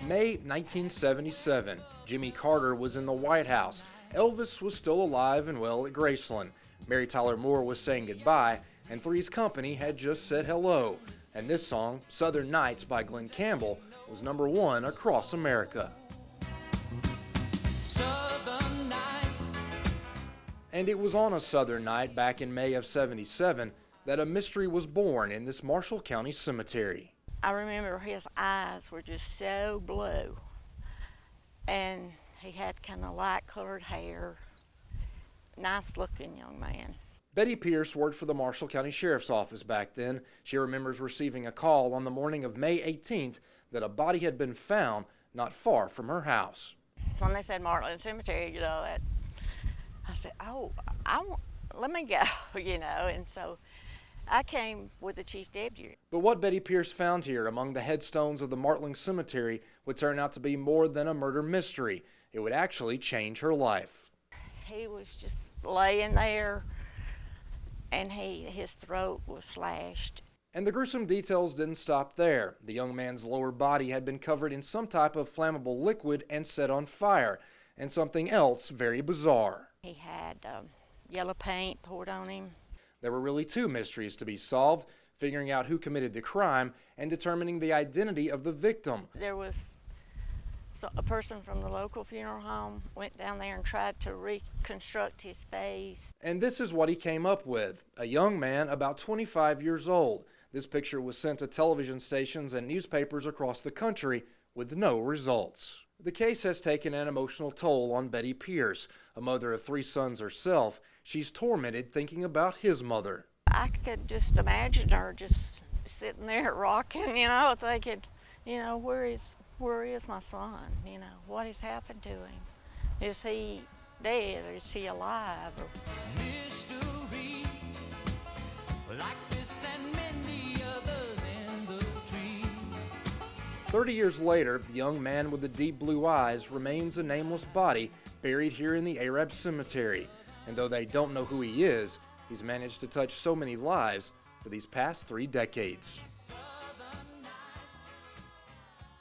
May 1977, Jimmy Carter was in the White House. Elvis was still alive and well at Graceland. Mary Tyler Moore was saying goodbye, and Three's Company had just said hello. And this song, Southern Nights by Glenn Campbell, was #1 across America. Southern Nights. And it was on a southern night back in May of '77 that a mystery was born in this Marshall County cemetery. I remember his eyes were just so blue, and he had kind of light-colored hair. Nice-looking young man. Betty Pierce worked for the Marshall County Sheriff's Office back then. She remembers receiving a call on the morning of May 18th that a body had been found not far from her house. When they said Martland Cemetery, I said, oh, let me go, and so I came with the chief deputy. But what Betty Pierce found here among the headstones of the Martling Cemetery would turn out to be more than a murder mystery. It would actually change her life. He was just laying there, and his throat was slashed. And the gruesome details didn't stop there. The young man's lower body had been covered in some type of flammable liquid and set on fire, and something else very bizarre. He had yellow paint poured on him. There were really two mysteries to be solved: figuring out who committed the crime and determining the identity of the victim. There was a person from the local funeral home went down there and tried to reconstruct his face. And this is what he came up with: a young man about 25 years old. This picture was sent to television stations and newspapers across the country with no results. The case has taken an emotional toll on Betty Pierce. A mother of 3 sons herself, she's tormented thinking about his mother. I could just imagine her just sitting there rocking, thinking, where is my son? What has happened to him? Is he dead or is he alive? Mystery, like this and many others in the trees. 30 years later, the young man with the deep blue eyes remains a nameless body buried here in the Arab Cemetery. And though they don't know who he is, he's managed to touch so many lives for these past 3 decades.